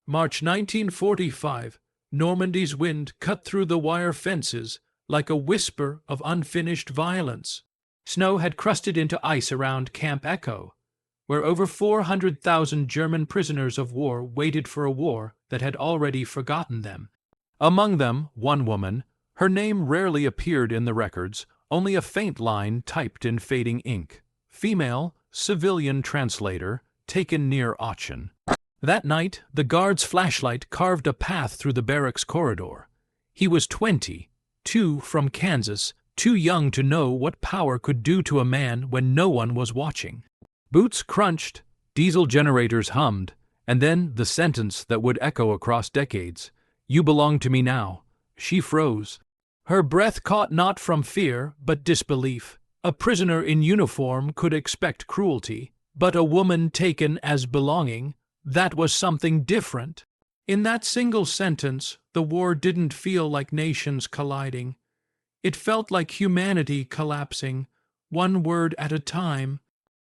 March 1945. Normandy's wind cut through the wire fences like a whisper of unfinished violence. Snow had crusted into ice around Camp Echo, where over 400,000 German prisoners of war waited for a war that had already forgotten them. Among them, one woman. Her name rarely appeared in the records, only a faint line typed in fading ink. Female, civilian translator, taken near Aachen. That night, the guard's flashlight carved a path through the barracks corridor. He was 22, from Kansas, too young to know what power could do to a man when no one was watching. Boots crunched, diesel generators hummed, and then the sentence that would echo across decades. "You belong to me now." She froze. Her breath caught not from fear, but disbelief. A prisoner in uniform could expect cruelty, but a woman taken as belonging, that was something different. In that single sentence, the war didn't feel like nations colliding. It felt like humanity collapsing, one word at a time.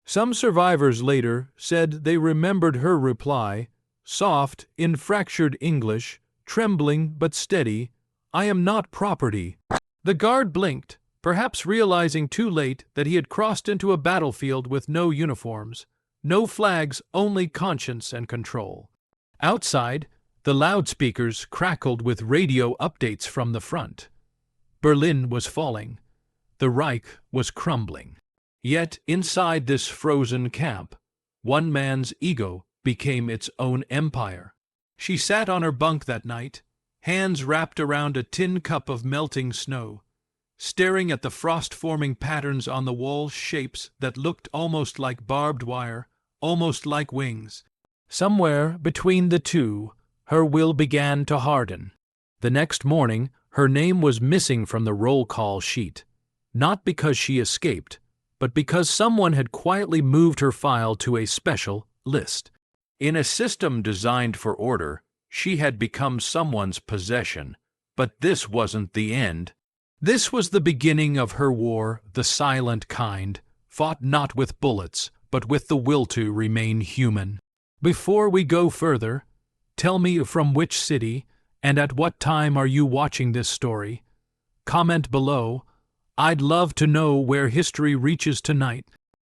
Some survivors later said they remembered her reply, soft, in fractured English, trembling but steady, "I am not property." The guard blinked, perhaps realizing too late that he had crossed into a battlefield with no uniforms, no flags, only conscience and control. Outside, the loudspeakers crackled with radio updates from the front. Berlin was falling. The Reich was crumbling. Yet inside this frozen camp, one man's ego became its own empire. She sat on her bunk that night, hands wrapped around a tin cup of melting snow, staring at the frost-forming patterns on the wall, shapes that looked almost like barbed wire, almost like wings. Somewhere between the two, her will began to harden. The next morning, her name was missing from the roll call sheet, not because she escaped, but because someone had quietly moved her file to a special list. In a system designed for order, she had become someone's possession, but this wasn't the end. This was the beginning of her war, the silent kind, fought not with bullets, but with the will to remain human. Before we go further, tell me from which city and at what time are you watching this story? Comment below. I'd love to know where history reaches tonight.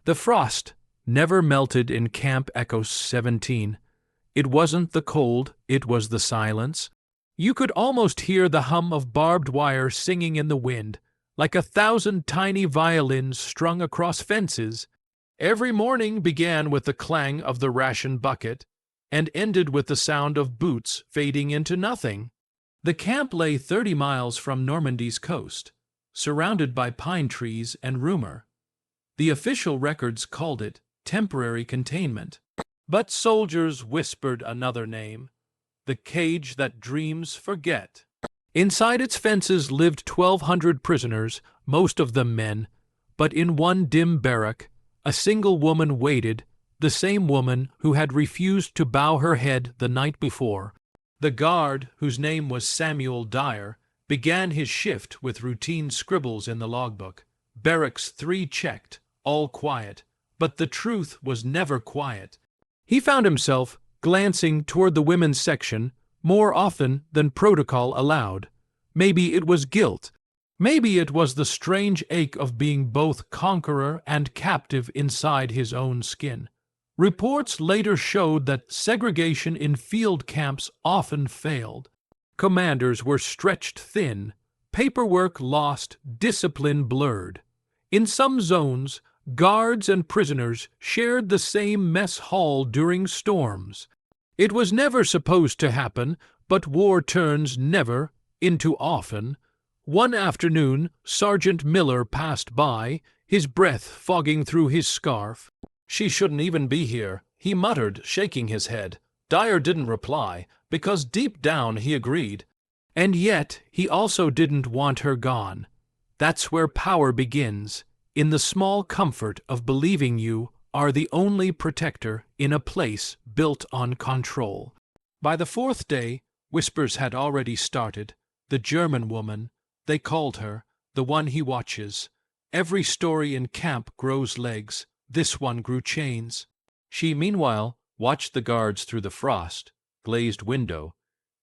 The frost never melted in Camp Echo 17. It wasn't the cold, it was the silence. You could almost hear the hum of barbed wire singing in the wind, like 1,000 tiny violins strung across fences. Every morning began with the clang of the ration bucket, and ended with the sound of boots fading into nothing. The camp lay 30 miles from Normandy's coast, surrounded by pine trees and rumor. The official records called it temporary containment. But soldiers whispered another name, the cage that dreams forget. Inside its fences lived 1,200 prisoners, most of them men, but in one dim barrack, a single woman waited, the same woman who had refused to bow her head the night before. The guard, whose name was Samuel Dyer, began his shift with routine scribbles in the logbook. Barracks 3 checked, all quiet, but the truth was never quiet. He found himself glancing toward the women's section more often than protocol allowed. Maybe it was guilt. Maybe it was the strange ache of being both conqueror and captive inside his own skin. Reports later showed that segregation in field camps often failed. Commanders were stretched thin, paperwork lost, discipline blurred. In some zones, guards and prisoners shared the same mess hall during storms. It was never supposed to happen, but war turns never into often. One afternoon, Sergeant Miller passed by, his breath fogging through his scarf. "She shouldn't even be here," he muttered, shaking his head. Dyer didn't reply, because deep down he agreed. And yet he also didn't want her gone. That's where power begins, in the small comfort of believing you are the only protector in a place built on control. By the 4th day, whispers had already started. The German woman, they called her, the one he watches. Every story in camp grows legs. This one grew chains. She, meanwhile, watched the guards through the frost, glazed window.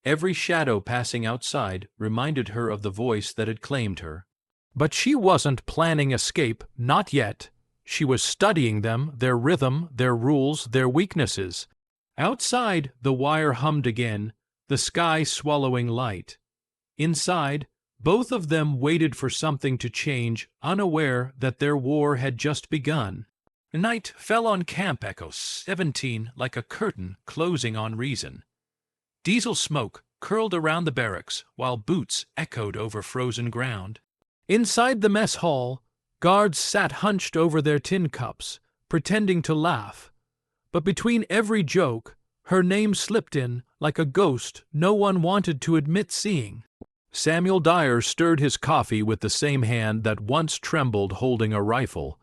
Every shadow passing outside reminded her of the voice that had claimed her. But she wasn't planning escape, not yet. She was studying them, their rhythm, their rules, their weaknesses. Outside, the wire hummed again, the sky swallowing light. Inside, both of them waited for something to change, unaware that their war had just begun. Night fell on Camp Echo 17 like a curtain closing on reason. Diesel smoke curled around the barracks, while boots echoed over frozen ground. Inside the mess hall, guards sat hunched over their tin cups, pretending to laugh. But between every joke, her name slipped in like a ghost no one wanted to admit seeing. Samuel Dyer stirred his coffee with the same hand that once trembled holding a rifle.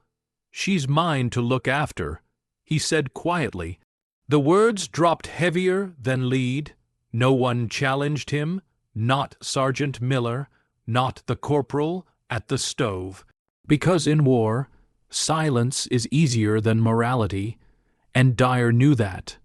"She's mine to look after," he said quietly. The words dropped heavier than lead. No one challenged him, not Sergeant Miller, not the corporal at the stove. Because in war, silence is easier than morality, and Dyer knew that.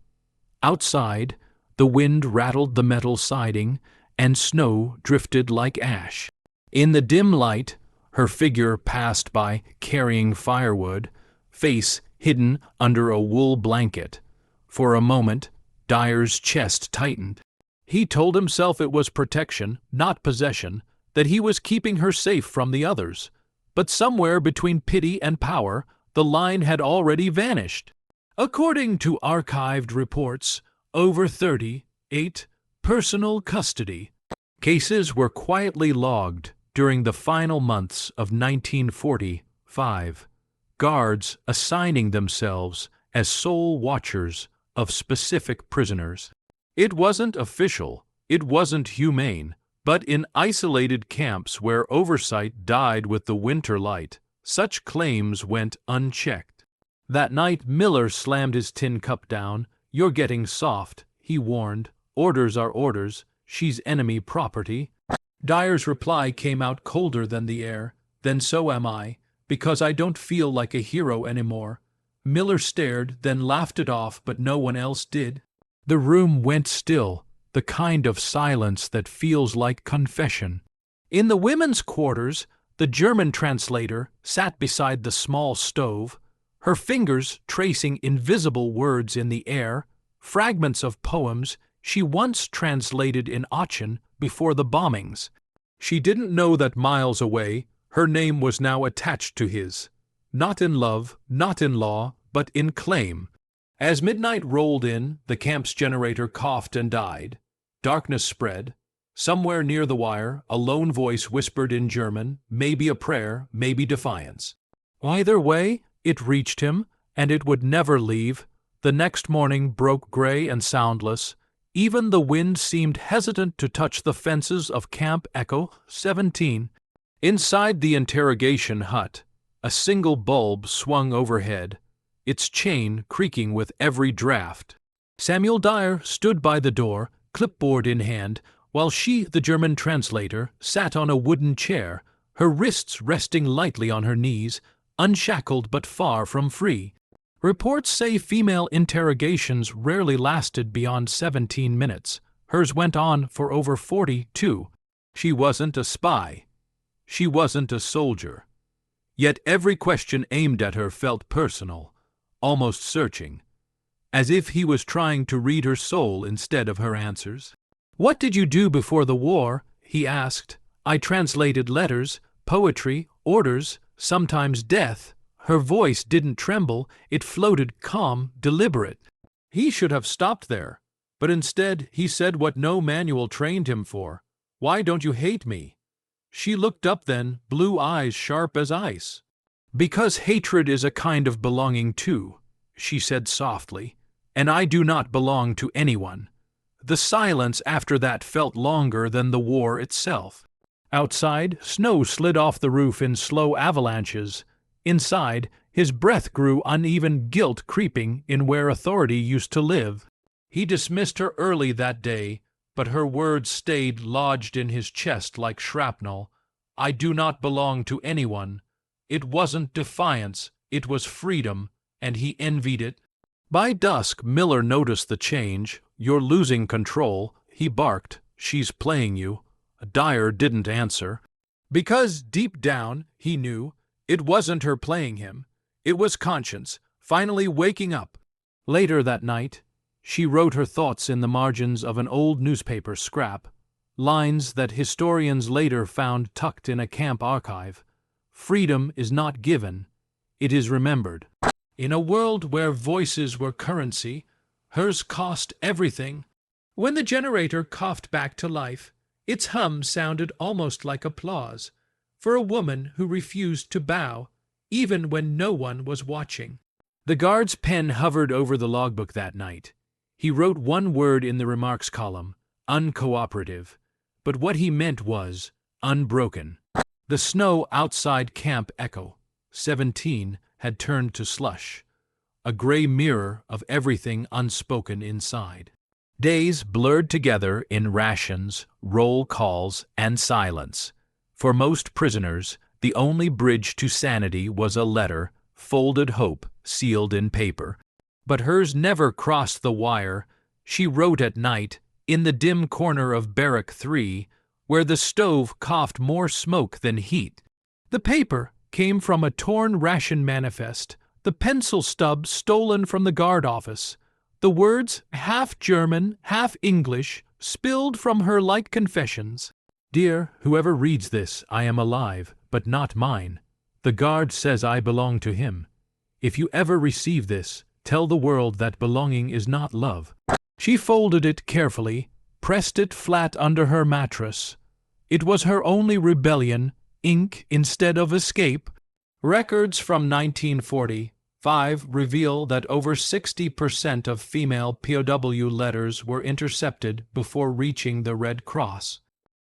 Outside, the wind rattled the metal siding, and snow drifted like ash. In the dim light, her figure passed by carrying firewood, face hidden under a wool blanket. For a moment, Dyer's chest tightened. He told himself it was protection, not possession, that he was keeping her safe from the others. But somewhere between pity and power, the line had already vanished. According to archived reports, over 38 personal custody cases were quietly logged during the final months of 1945, guards assigning themselves as sole watchers of specific prisoners. It wasn't official, it wasn't humane, but in isolated camps where oversight died with the winter light, such claims went unchecked. That night Miller slammed his tin cup down. "You're getting soft," he warned. "Orders are orders. She's enemy property." Dyer's reply came out colder than the air. "Then so am I, because I don't feel like a hero anymore." Miller stared, then laughed it off, but no one else did. The room went still, the kind of silence that feels like confession. In the women's quarters, the German translator sat beside the small stove, her fingers tracing invisible words in the air, fragments of poems she once translated in Aachen before the bombings. She didn't know that miles away, her name was now attached to his. Not in love, not in law, but in claim. As midnight rolled in, the camp's generator coughed and died. Darkness spread. Somewhere near the wire, a lone voice whispered in German, maybe a prayer, maybe defiance. Either way, it reached him, and it would never leave. The next morning broke gray and soundless. Even the wind seemed hesitant to touch the fences of Camp Echo 17. Inside the interrogation hut, a single bulb swung overhead, its chain creaking with every draft. Samuel Dyer stood by the door, clipboard in hand, while she, the German translator, sat on a wooden chair, her wrists resting lightly on her knees, unshackled but far from free. Reports say female interrogations rarely lasted beyond 17 minutes. Hers went on for over 42. She wasn't a spy. She wasn't a soldier. Yet every question aimed at her felt personal, almost searching, as if he was trying to read her soul instead of her answers. "What did you do before the war?" he asked. "I translated letters, poetry, orders, sometimes death." Her voice didn't tremble, it floated calm, deliberate. He should have stopped there, but instead he said what no manual trained him for. "Why don't you hate me?" She looked up then, blue eyes sharp as ice. "Because hatred is a kind of belonging too," she said softly, "and I do not belong to anyone." The silence after that felt longer than the war itself. Outside, snow slid off the roof in slow avalanches. Inside, his breath grew uneven, guilt creeping in where authority used to live. He dismissed her early that day, but her words stayed lodged in his chest like shrapnel. "I do not belong to anyone." It wasn't defiance, it was freedom, and he envied it. By dusk, Miller noticed the change. "You're losing control," he barked. "She's playing you." Dyer didn't answer, because deep down he knew it wasn't her playing him. It was conscience, finally waking up. Later that night, she wrote her thoughts in the margins of an old newspaper scrap, lines that historians later found tucked in a camp archive. Freedom is not given, it is remembered. In a world where voices were currency, hers cost everything. When the generator coughed back to life, its hum sounded almost like applause for a woman who refused to bow, even when no one was watching. The guard's pen hovered over the logbook that night. He wrote one word in the remarks column, uncooperative, but what he meant was unbroken. The snow outside Camp Echo 17 had turned to slush, a gray mirror of everything unspoken inside. Days blurred together in rations, roll calls, and silence. For most prisoners, the only bridge to sanity was a letter, folded hope, sealed in paper. But hers never crossed the wire. She wrote at night, in the dim corner of Barrack 3, where the stove coughed more smoke than heat. The paper came from a torn ration manifest, the pencil stub stolen from the guard office. The words, half German, half English, spilled from her like confessions. "Dear, whoever reads this, I am alive, but not mine. The guard says I belong to him. If you ever receive this, tell the world that belonging is not love." She folded it carefully, pressed it flat under her mattress. It was her only rebellion, ink instead of escape. Records from 1945 reveal that over 60% of female POW letters were intercepted before reaching the Red Cross.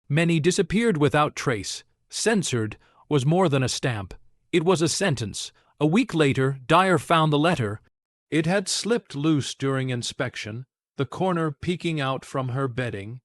Many disappeared without trace. Censored was more than a stamp. It was a sentence. A week later, Dyer found the letter. It had slipped loose during inspection, the corner peeking out from her bedding.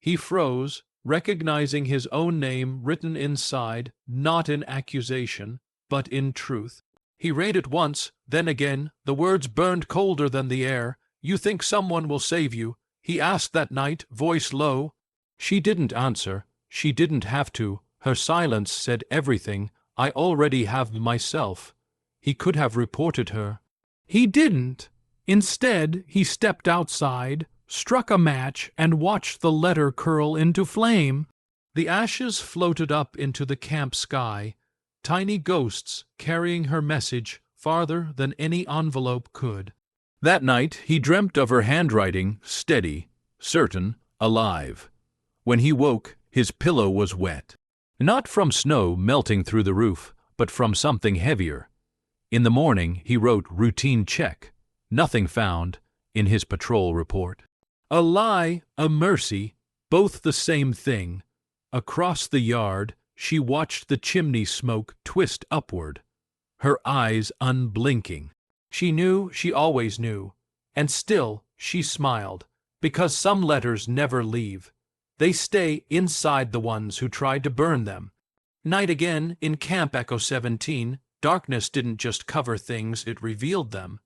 He froze, recognizing his own name written inside, not in accusation, but in truth. He read it once, then again. The words burned colder than the air. "You think someone will save you?" he asked that night, voice low. She didn't answer. She didn't have to. Her silence said everything. "I already have myself." He could have reported her. He didn't. Instead, he stepped outside, struck a match, and watched the letter curl into flame. The ashes floated up into the camp sky, tiny ghosts carrying her message farther than any envelope could. That night, he dreamt of her handwriting, steady, certain, alive. When he woke, his pillow was wet. Not from snow melting through the roof, but from something heavier. In the morning, he wrote routine check. Nothing found in his patrol report. A lie, a mercy, both the same thing. Across the yard, she watched the chimney smoke twist upward, her eyes unblinking. She knew she always knew, and still she smiled, because some letters never leave. They stay inside the ones who tried to burn them. Night again in Camp Echo 17, darkness didn't just cover things, it revealed them.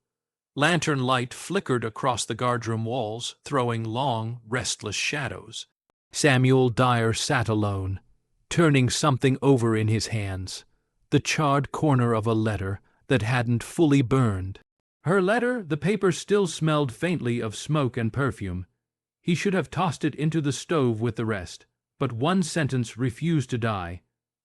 Lantern light flickered across the guardroom walls, throwing long, restless shadows. Samuel Dyer sat alone, turning something over in his hands, the charred corner of a letter that hadn't fully burned. Her letter, the paper still smelled faintly of smoke and perfume. He should have tossed it into the stove with the rest, but one sentence refused to die.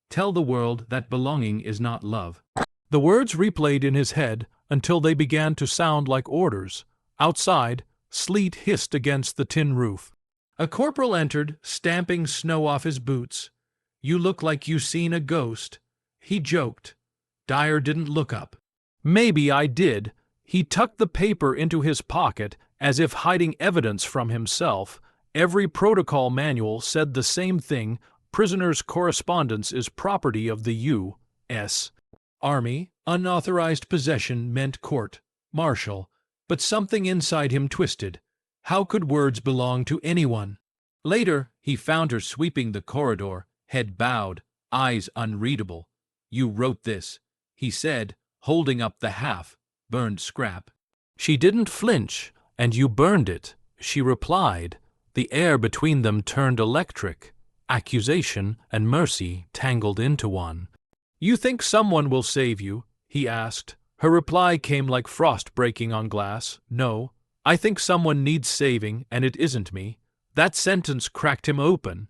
"Tell the world that belonging is not love." The words replayed in his head until they began to sound like orders. Outside, sleet hissed against the tin roof. A corporal entered, stamping snow off his boots. "You look like you seen a ghost." He joked. Dyer didn't look up. "Maybe I did." He tucked the paper into his pocket as if hiding evidence from himself. Every protocol manual said the same thing. Prisoners' correspondence is property of the U.S. Army. Unauthorized possession meant court, martial, but something inside him twisted. How could words belong to anyone? Later, he found her sweeping the corridor, head bowed, eyes unreadable. "You wrote this," he said, holding up the half-burned scrap. She didn't flinch, and you burned it, she replied. The air between them turned electric. Accusation and mercy tangled into one. You think someone will save you? He asked. Her reply came like frost breaking on glass. No, I think someone needs saving, and it isn't me. That sentence cracked him open.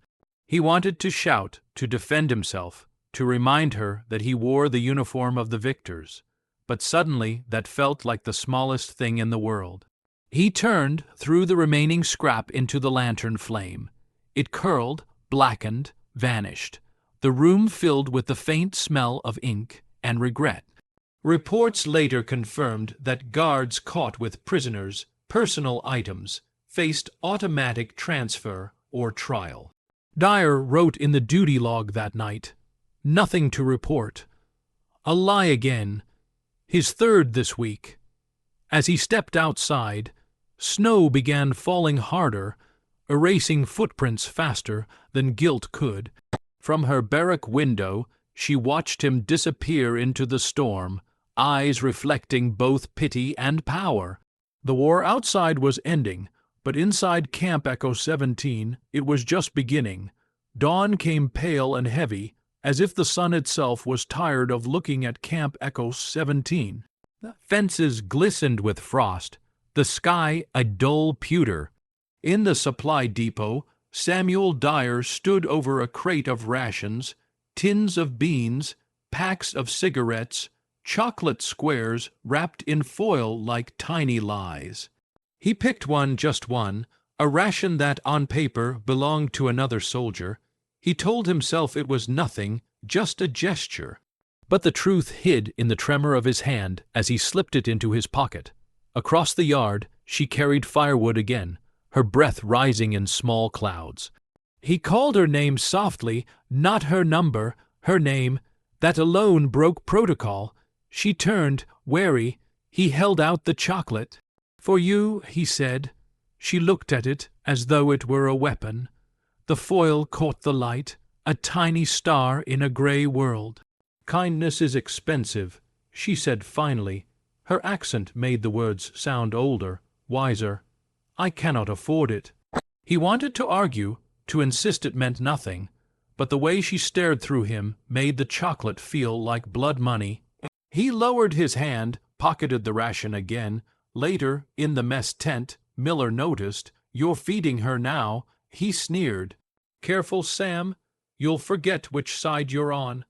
He wanted to shout, to defend himself, to remind her that he wore the uniform of the victors. But suddenly that felt like the smallest thing in the world. He turned, threw the remaining scrap into the lantern flame. It curled, blackened, vanished. The room filled with the faint smell of ink and regret. Reports later confirmed that guards caught with prisoners' personal items faced automatic transfer or trial. Dyer wrote in the duty log that night, "Nothing to report. A lie again. His third this week." As he stepped outside, snow began falling harder, erasing footprints faster than guilt could. From her barrack window, she watched him disappear into the storm, eyes reflecting both pity and power. The war outside was ending, but inside Camp Echo 17 it was just beginning. Dawn came pale and heavy, as if the sun itself was tired of looking at Camp Echo 17. The fences glistened with frost, the sky a dull pewter. In the supply depot, Samuel Dyer stood over a crate of rations, tins of beans, packs of cigarettes, chocolate squares wrapped in foil like tiny lies. He picked one, just one, a ration that on paper belonged to another soldier. He told himself it was nothing, just a gesture. But the truth hid in the tremor of his hand as he slipped it into his pocket. Across the yard, she carried firewood again, her breath rising in small clouds. He called her name softly, not her number, her name. That alone broke protocol. She turned, wary. He held out the chocolate. "For you," he said. She looked at it as though it were a weapon. The foil caught the light, a tiny star in a gray world. "Kindness is expensive," she said finally. Her accent made the words sound older, wiser. "I cannot afford it." He wanted to argue, to insist it meant nothing, but the way she stared through him made the chocolate feel like blood money. He lowered his hand, pocketed the ration again. Later, in the mess tent, Miller noticed, "You're feeding her now," he sneered. "Careful, Sam. You'll forget which side you're on."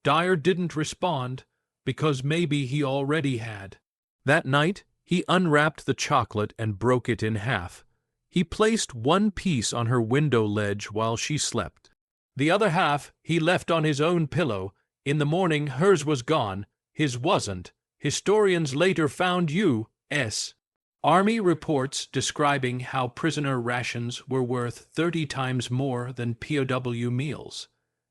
Dyer didn't respond, because maybe he already had. That night, he unwrapped the chocolate and broke it in half. He placed one piece on her window ledge while she slept. The other half he left on his own pillow. In the morning, hers was gone. His wasn't. Historians later found U.S. Army reports describing how prisoner rations were worth 30 times more than POW meals.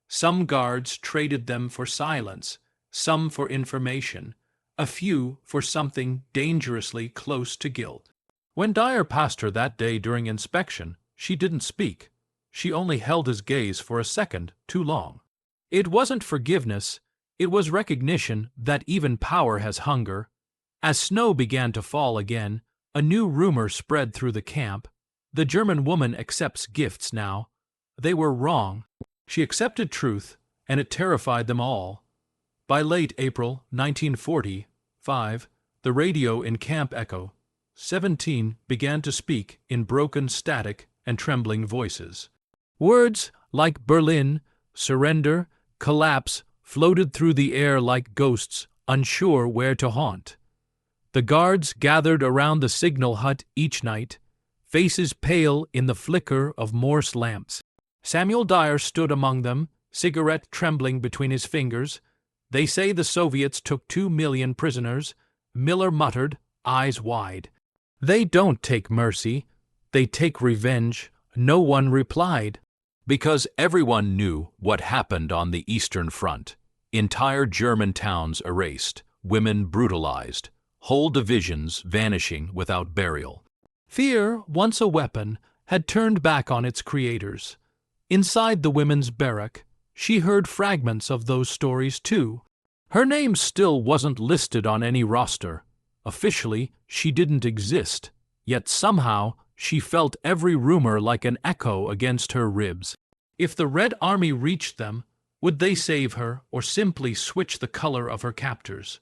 Some guards traded them for silence, some for information, a few for something dangerously close to guilt. When Dyer passed her that day during inspection, she didn't speak. She only held his gaze for a second too long. It wasn't forgiveness, it was recognition that even power has hunger. As snow began to fall again, a new rumor spread through the camp. The German woman accepts gifts now. They were wrong. She accepted truth, and it terrified them all. By late April 1945, the radio in Camp Echo 17 began to speak in broken static and trembling voices. Words like Berlin, surrender, collapse floated through the air like ghosts, unsure where to haunt. The guards gathered around the signal hut each night, faces pale in the flicker of Morse lamps. Samuel Dyer stood among them, cigarette trembling between his fingers. "They say the Soviets took 2 million prisoners," Miller muttered, eyes wide. "They don't take mercy. They take revenge." No one replied. Because everyone knew what happened on the Eastern Front. Entire German towns erased, women brutalized, whole divisions vanishing without burial. Fear, once a weapon, had turned back on its creators. Inside the women's barrack, she heard fragments of those stories too. Her name still wasn't listed on any roster. Officially, she didn't exist, yet somehow she felt every rumor like an echo against her ribs. If the Red Army reached them, would they save her or simply switch the color of her captors?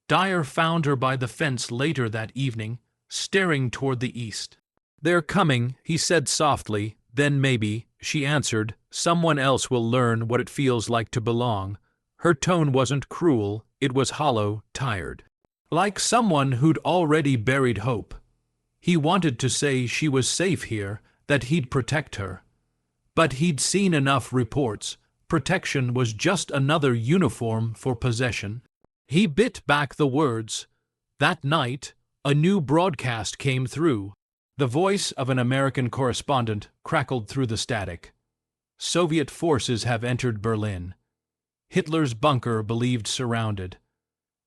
Dyer found her by the fence later that evening, staring toward the east. "They're coming," he said softly. "Then maybe," she answered, "someone else will learn what it feels like to belong." Her tone wasn't cruel, it was hollow, tired. Like someone who'd already buried hope. He wanted to say she was safe here, that he'd protect her. But he'd seen enough reports. Protection was just another uniform for possession. He bit back the words. That night, a new broadcast came through. The voice of an American correspondent crackled through the static. "Soviet forces have entered Berlin. Hitler's bunker believed surrounded."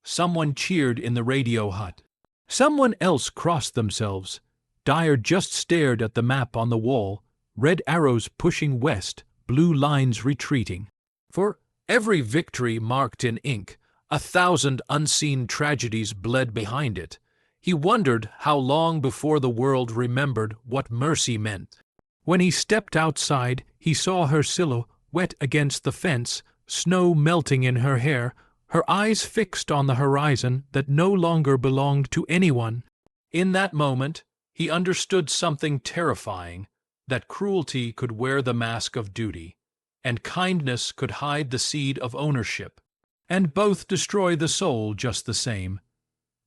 Someone cheered in the radio hut. Someone else crossed themselves. Dyer just stared at the map on the wall, red arrows pushing west, blue lines retreating. For every victory marked in ink, 1,000 unseen tragedies bled behind it. He wondered how long before the world remembered what mercy meant. When he stepped outside, he saw her silhouette against the fence, snow melting in her hair, her eyes fixed on the horizon that no longer belonged to anyone. In that moment, he understood something terrifying, that cruelty could wear the mask of duty, and kindness could hide the seed of ownership, and both destroy the soul just the same.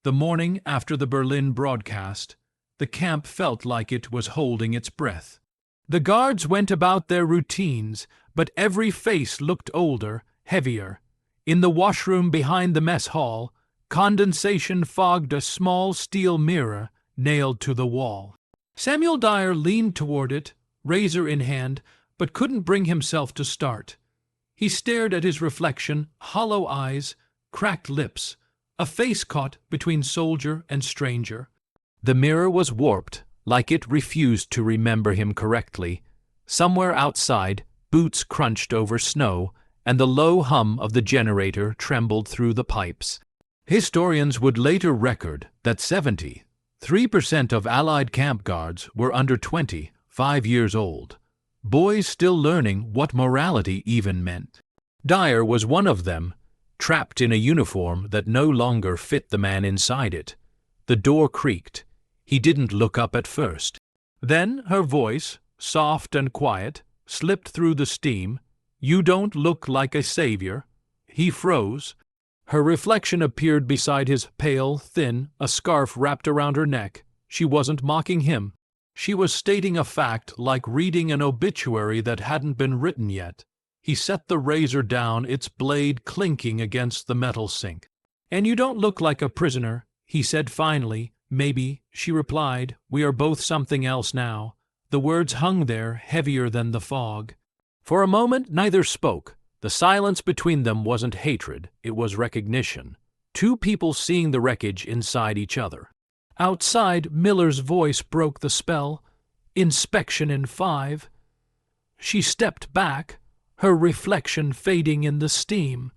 The morning after the Berlin broadcast, the camp felt like it was holding its breath. The guards went about their routines, but every face looked older, heavier. In the washroom behind the mess hall, condensation fogged a small steel mirror nailed to the wall. Samuel Dyer leaned toward it, razor in hand, but couldn't bring himself to start. He stared at his reflection, hollow eyes, cracked lips, a face caught between soldier and stranger. The mirror was warped, like it refused to remember him correctly. Somewhere outside, boots crunched over snow, and the low hum of the generator trembled through the pipes. Historians would later record that 73% of Allied camp guards were under 25 years old, boys still learning what morality even meant. Dyer was one of them, trapped in a uniform that no longer fit the man inside it. The door creaked. He didn't look up at first. Then her voice, soft and quiet, slipped through the steam. "You don't look like a savior." He froze. Her reflection appeared beside his, pale, thin, a scarf wrapped around her neck. She wasn't mocking him. She was stating a fact like reading an obituary that hadn't been written yet. He set the razor down, its blade clinking against the metal sink. "And you don't look like a prisoner," he said finally. "Maybe," she replied. "We are both something else now." The words hung there, heavier than the fog. For a moment neither spoke. The silence between them wasn't hatred, it was recognition. Two people seeing the wreckage inside each other. Outside, Miller's voice broke the spell. "Inspection in 5." She stepped back, her reflection fading in the steam.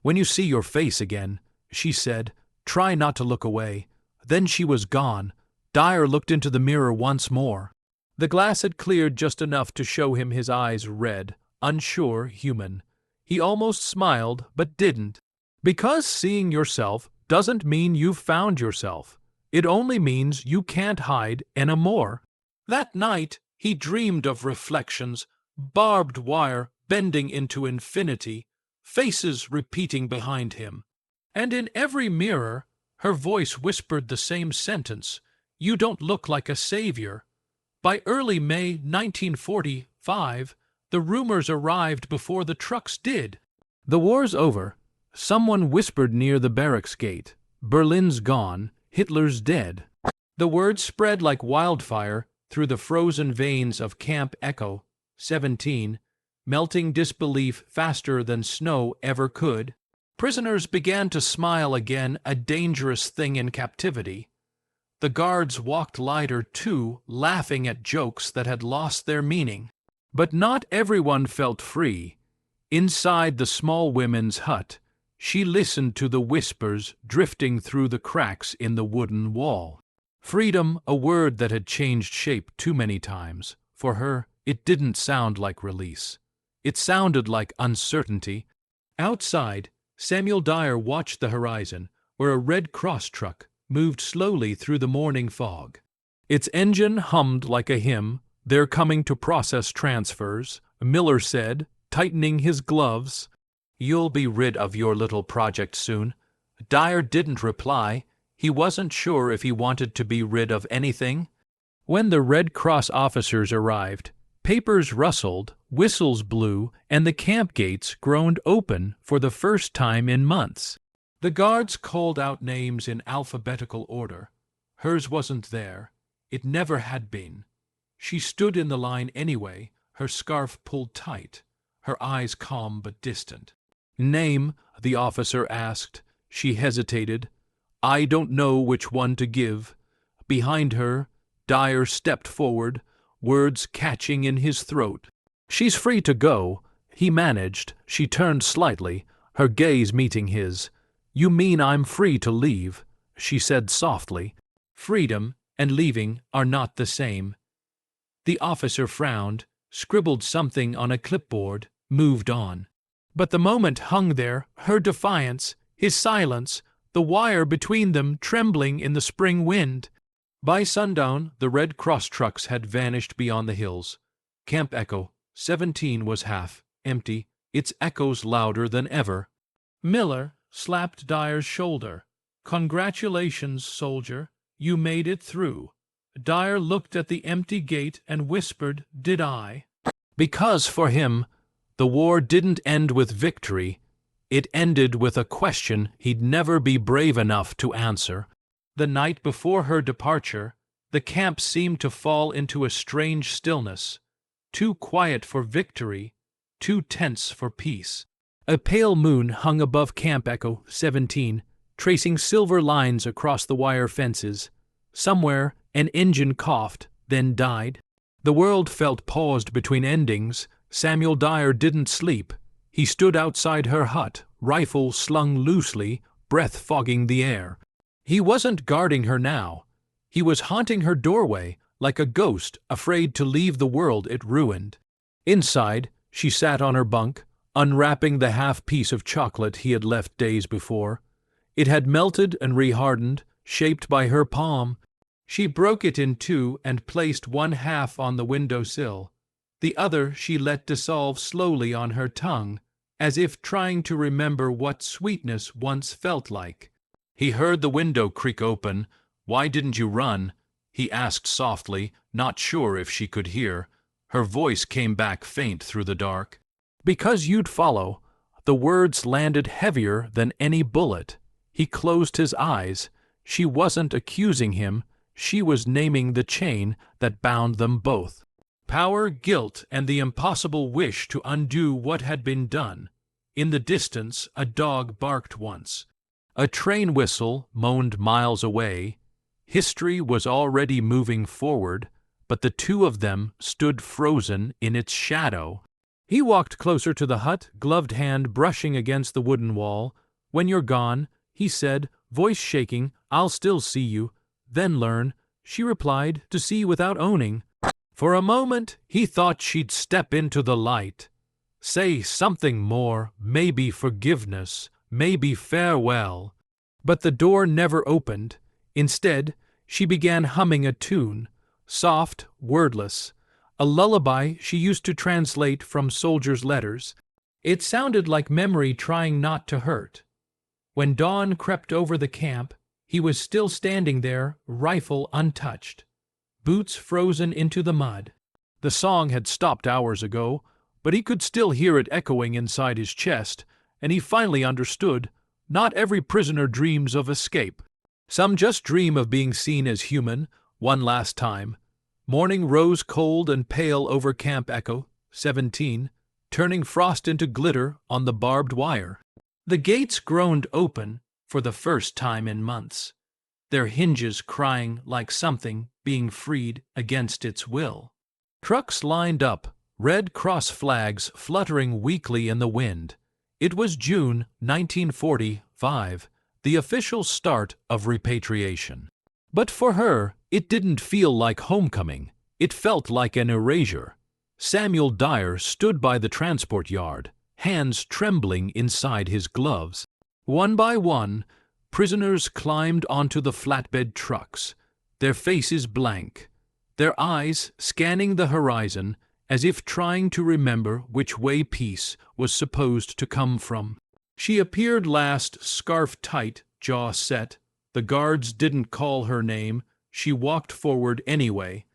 "When you see your face again," she said, "try not to look away." Then she was gone. Dyer looked into the mirror once more. The glass had cleared just enough to show him his eyes red, unsure, human. He almost smiled, but didn't. Because seeing yourself doesn't mean you've found yourself. It only means you can't hide anymore. That night, he dreamed of reflections, barbed wire bending into infinity, faces repeating behind him. And in every mirror, her voice whispered the same sentence, "You don't look like a savior." By early May 1945, the rumors arrived before the trucks did. "The war's over." Someone whispered near the barracks gate. "Berlin's gone. Hitler's dead." The word spread like wildfire through the frozen veins of Camp Echo 17, melting disbelief faster than snow ever could. Prisoners began to smile again, a dangerous thing in captivity. The guards walked lighter, too, laughing at jokes that had lost their meaning. But not everyone felt free. Inside the small women's hut, she listened to the whispers drifting through the cracks in the wooden wall. Freedom, a word that had changed shape too many times. For her, it didn't sound like release. It sounded like uncertainty. Outside, Samuel Dyer watched the horizon, where a Red Cross truck moved slowly through the morning fog. Its engine hummed like a hymn. "They're coming to process transfers," Miller said, tightening his gloves. "You'll be rid of your little project soon." Dyer didn't reply. He wasn't sure if he wanted to be rid of anything. When the Red Cross officers arrived, papers rustled, whistles blew, and the camp gates groaned open for the first time in months. The guards called out names in alphabetical order. Hers wasn't there. It never had been. She stood in the line anyway, her scarf pulled tight, her eyes calm but distant. "Name?" the officer asked. She hesitated. "I don't know which one to give." Behind her, Dyer stepped forward, words catching in his throat. "She's free to go," he managed. She turned slightly, her gaze meeting his. "You mean I'm free to leave?" she said softly. "Freedom and leaving are not the same." The officer frowned, scribbled something on a clipboard, moved on. But the moment hung there, her defiance, his silence, the wire between them trembling in the spring wind. By sundown, the Red Cross trucks had vanished beyond the hills. Camp Echo 17 was half empty, its echoes louder than ever. Miller slapped Dyer's shoulder. "Congratulations, soldier. You made it through." Dyer looked at the empty gate and whispered, "Did I?" Because for him, the war didn't end with victory. It ended with a question he'd never be brave enough to answer. The night before her departure, the camp seemed to fall into a strange stillness, too quiet for victory, too tense for peace. A pale moon hung above Camp Echo 17, tracing silver lines across the wire fences. Somewhere, an engine coughed, then died. The world felt paused between endings. Samuel Dyer didn't sleep. He stood outside her hut, rifle slung loosely, breath fogging the air. He wasn't guarding her now. He was haunting her doorway, like a ghost afraid to leave the world it ruined. Inside, she sat on her bunk, unwrapping the half-piece of chocolate he had left days before. It had melted and rehardened, shaped by her palm. She broke it in two and placed one half on the window-sill. The other she let dissolve slowly on her tongue, as if trying to remember what sweetness once felt like. He heard the window creak open. "Why didn't you run?" he asked softly, not sure if she could hear. Her voice came back faint through the dark. "Because you'd follow." The words landed heavier than any bullet. He closed his eyes. She wasn't accusing him. She was naming the chain that bound them both. Power, guilt, and the impossible wish to undo what had been done. In the distance, a dog barked once. A train whistle moaned miles away. History was already moving forward, but the two of them stood frozen in its shadow. He walked closer to the hut, gloved hand brushing against the wooden wall. "When you're gone," he said, voice shaking, "I'll still see you." "Then learn," she replied, "to see without owning." For a moment, he thought she'd step into the light. Say something more, maybe forgiveness, maybe farewell. But the door never opened. Instead, she began humming a tune, soft, wordless, a lullaby she used to translate from soldiers' letters. It sounded like memory trying not to hurt. When dawn crept over the camp, he was still standing there, rifle untouched, boots frozen into the mud. The song had stopped hours ago, but he could still hear it echoing inside his chest, and he finally understood. Not every prisoner dreams of escape. Some just dream of being seen as human, one last time. Morning rose cold and pale over Camp Echo 17, turning frost into glitter on the barbed wire. The gates groaned open for the first time in months, their hinges crying like something being freed against its will. Trucks lined up, Red Cross flags fluttering weakly in the wind. It was June 1945, the official start of repatriation. But for her, it didn't feel like homecoming. It felt like an erasure. Samuel Dyer stood by the transport yard, hands trembling inside his gloves. One by one, prisoners climbed onto the flatbed trucks, their faces blank, their eyes scanning the horizon as if trying to remember which way peace was supposed to come from. She appeared last, scarf tight, jaw set. The guards didn't call her name. She walked forward anyway.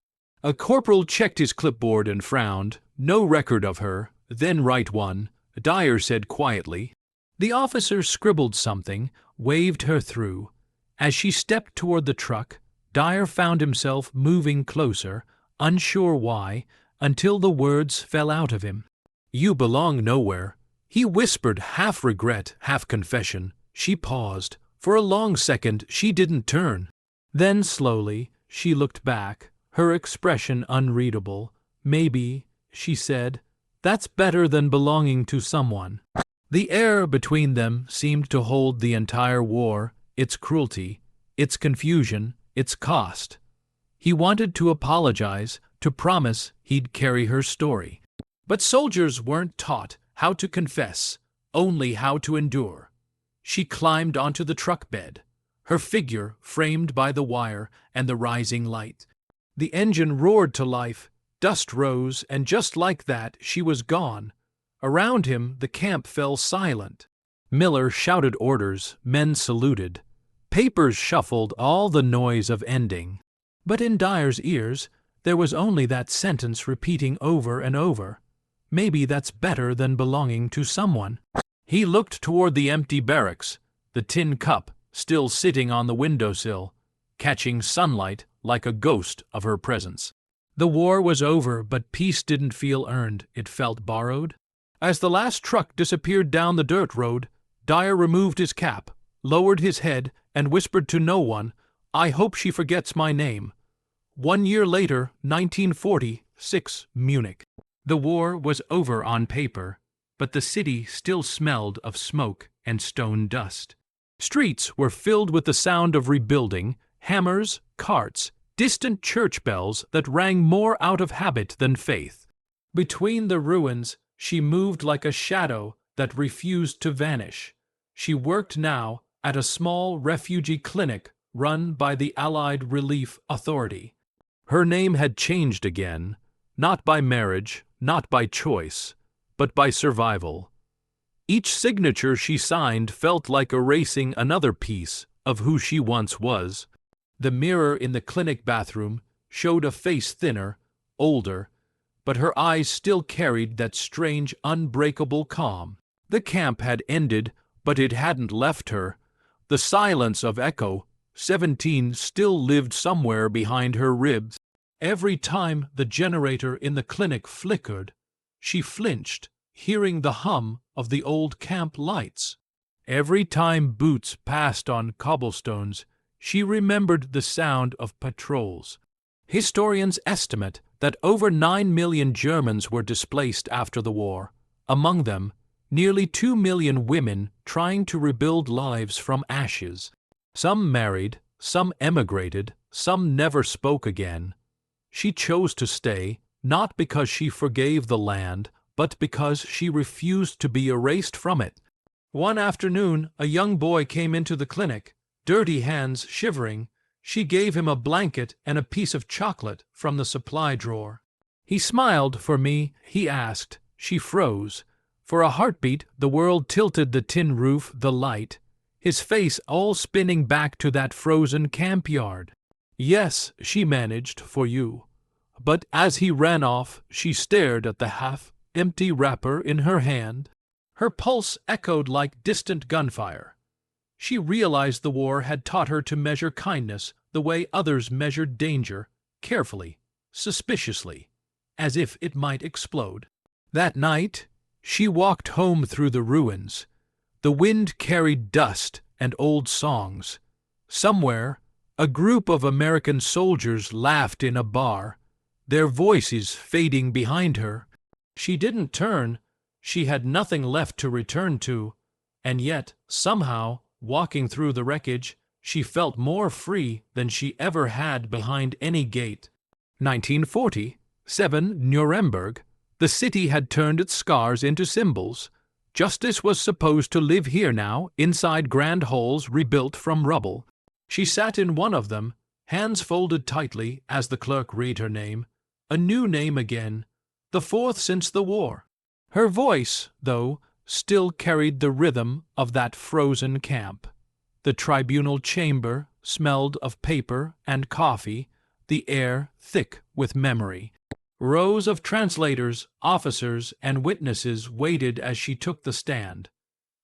A corporal checked his clipboard and frowned. No record of her. Then write one. Dyer said quietly. The officer scribbled something, waved her through. As she stepped toward the truck, Dyer found himself moving closer, unsure why, until the words fell out of him. You belong nowhere. He whispered, half regret, half confession. She paused. For a long second she didn't turn. Then slowly she looked back, her expression unreadable. Maybe, she said, that's better than belonging to someone. The air between them seemed to hold the entire war, its cruelty, its confusion, its cost. He wanted to apologize, to promise he'd carry her story. But soldiers weren't taught how to confess, only how to endure. She climbed onto the truck bed, her figure framed by the wire and the rising light. The engine roared to life, dust rose, and just like that she was gone. Around him the camp fell silent. Miller shouted orders, men saluted. Papers shuffled, all the noise of ending. But in Dyer's ears there was only that sentence repeating over and over. Maybe that's better than belonging to someone. He looked toward the empty barracks, the tin cup still sitting on the windowsill, catching sunlight like a ghost of her presence. The war was over, but peace didn't feel earned, it felt borrowed. As the last truck disappeared down the dirt road, Dyer removed his cap, lowered his head, and whispered to no one, I hope she forgets my name. 1 year later, 1946, Munich. The war was over on paper, but the city still smelled of smoke and stone dust. Streets were filled with the sound of rebuilding, hammers, carts, distant church bells that rang more out of habit than faith. Between the ruins, she moved like a shadow that refused to vanish. She worked now at a small refugee clinic run by the Allied Relief Authority. Her name had changed again, not by marriage, not by choice, but by survival. Each signature she signed felt like erasing another piece of who she once was. The mirror in the clinic bathroom showed a face thinner, older, but her eyes still carried that strange, unbreakable calm. The camp had ended, but it hadn't left her. The silence of Echo, 17, still lived somewhere behind her ribs. Every time the generator in the clinic flickered, she flinched, hearing the hum of the old camp lights. Every time boots passed on cobblestones, she remembered the sound of patrols. Historians estimate that over 9 million Germans were displaced after the war. Among them, nearly 2 million women trying to rebuild lives from ashes. Some married, some emigrated, some never spoke again. She chose to stay, not because she forgave the land, but because she refused to be erased from it. One afternoon, a young boy came into the clinic, dirty hands shivering. She gave him a blanket and a piece of chocolate from the supply drawer. He smiled for me, he asked. She froze. For a heartbeat, the world tilted, the tin roof, the light, his face all spinning back to that frozen camp yard. Yes, she managed, for you. But as he ran off, she stared at the half-empty wrapper in her hand. Her pulse echoed like distant gunfire. She realized the war had taught her to measure kindness the way others measured danger, carefully, suspiciously, as if it might explode. That night, she walked home through the ruins. The wind carried dust and old songs. Somewhere, a group of American soldiers laughed in a bar, their voices fading behind her. She didn't turn. She had nothing left to return to, and yet, somehow, walking through the wreckage, She felt more free than she ever had behind any gate. 1940, 7 Nuremberg. The city had turned its scars into symbols. Justice was supposed to live here now, inside grand halls rebuilt from rubble. She sat in one of them, hands folded tightly as the clerk read her name. A new name again, the fourth since the war. Her voice, though, still carried the rhythm of that frozen camp. The tribunal chamber smelled of paper and coffee, the air thick with memory. Rows of translators, officers, and witnesses waited as she took the stand.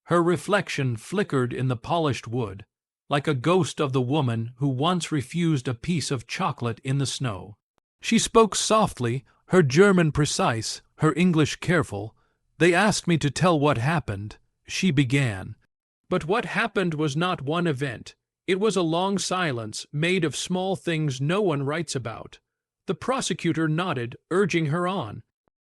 Her reflection flickered in the polished wood, like a ghost of the woman who once refused a piece of chocolate in the snow. She spoke softly, her German precise, her English careful. They asked me to tell what happened. She began. But what happened was not one event. It was a long silence, made of small things no one writes about. The prosecutor nodded, urging her on.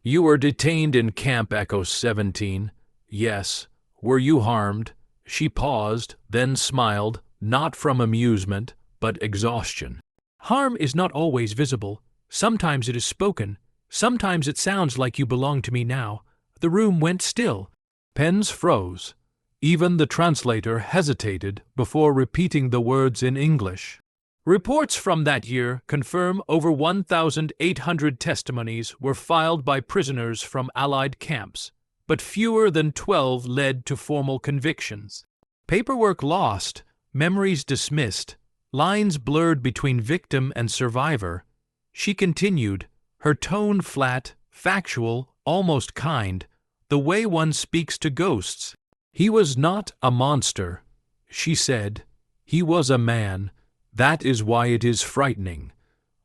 You were detained in Camp Echo 17. Yes. Were you harmed? She paused, then smiled, not from amusement, but exhaustion. Harm is not always visible. Sometimes it is spoken. Sometimes it sounds like you belong to me now. The room went still. Pens froze. Even the translator hesitated before repeating the words in English. Reports from that year confirm over 1,800 testimonies were filed by prisoners from Allied camps, but fewer than 12 led to formal convictions. Paperwork lost, memories dismissed, lines blurred between victim and survivor. She continued, her tone flat, factual, almost kind, the way one speaks to ghosts. He was not a monster, she said. He was a man. That is why it is frightening.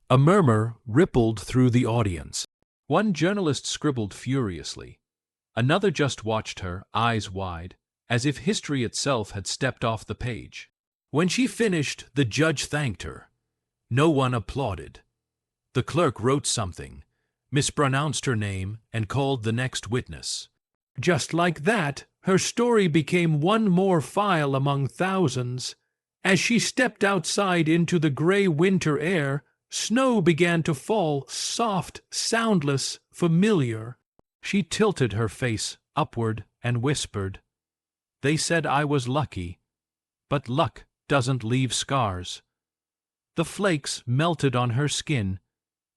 A murmur rippled through the audience. One journalist scribbled furiously. Another just watched her, eyes wide, as if history itself had stepped off the page. When she finished, the judge thanked her. No one applauded. The clerk wrote something, mispronounced her name, and called the next witness. Just like that, her story became one more file among thousands. As she stepped outside into the gray winter air, snow began to fall, soft, soundless, familiar. She tilted her face upward and whispered, They said I was lucky, but luck doesn't leave scars. The flakes melted on her skin,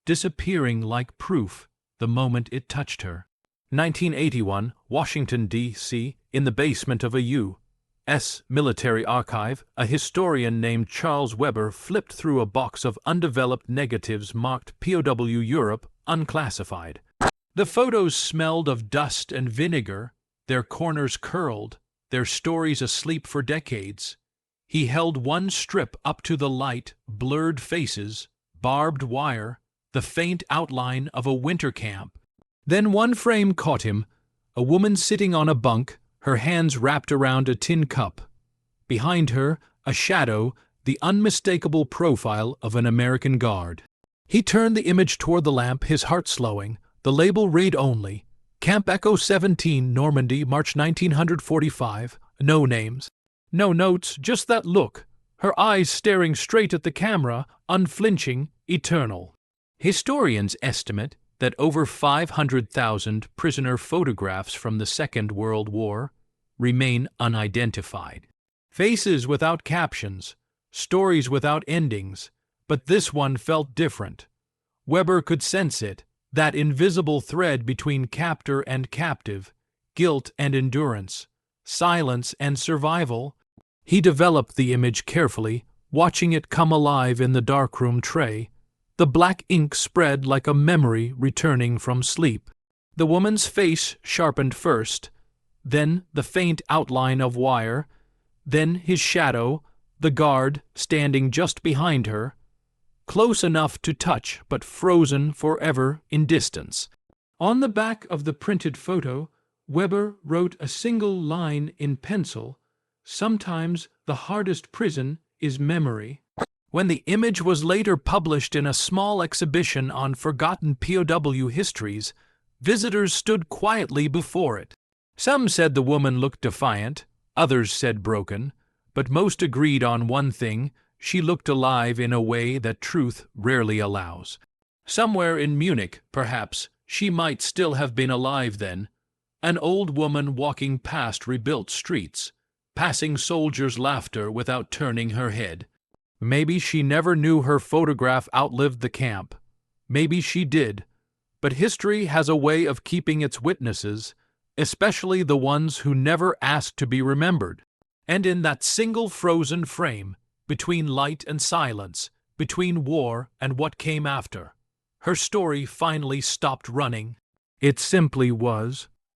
disappearing like proof the moment it touched her. 1981, Washington, D.C., in the basement of a U.S. military archive, a historian named Charles Weber flipped through a box of undeveloped negatives marked POW Europe unclassified. The photos smelled of dust and vinegar, their corners curled, their stories asleep for decades. He held one strip up to the light, blurred faces, barbed wire, the faint outline of a winter camp. Then one frame caught him, a woman sitting on a bunk, her hands wrapped around a tin cup. Behind her, a shadow, the unmistakable profile of an American guard. He turned the image toward the lamp, his heart slowing. The label read only, Camp Echo 17, Normandy, March 1945. No names. No notes, just that look. Her eyes staring straight at the camera, unflinching, eternal. Historians estimate that over 500,000 prisoner photographs from the Second World War remain unidentified. Faces without captions, stories without endings, but this one felt different. Weber could sense it, that invisible thread between captor and captive, guilt and endurance, silence and survival. He developed the image carefully, watching it come alive in the darkroom tray. The black ink spread like a memory returning from sleep. The woman's face sharpened first, then the faint outline of wire, then his shadow, the guard standing just behind her, close enough to touch but frozen forever in distance. On the back of the printed photo, Weber wrote a single line in pencil, "Sometimes the hardest prison is memory." When the image was later published in a small exhibition on forgotten POW histories, visitors stood quietly before it. Some said the woman looked defiant, others said broken, but most agreed on one thing: she looked alive in a way that truth rarely allows. Somewhere in Munich, perhaps, she might still have been alive then, an old woman walking past rebuilt streets, passing soldiers' laughter without turning her head. Maybe she never knew her photograph outlived the camp. Maybe she did. But history has a way of keeping its witnesses, especially the ones who never asked to be remembered. And in that single frozen frame, between light and silence, between war and what came after, her story finally stopped running. It simply was.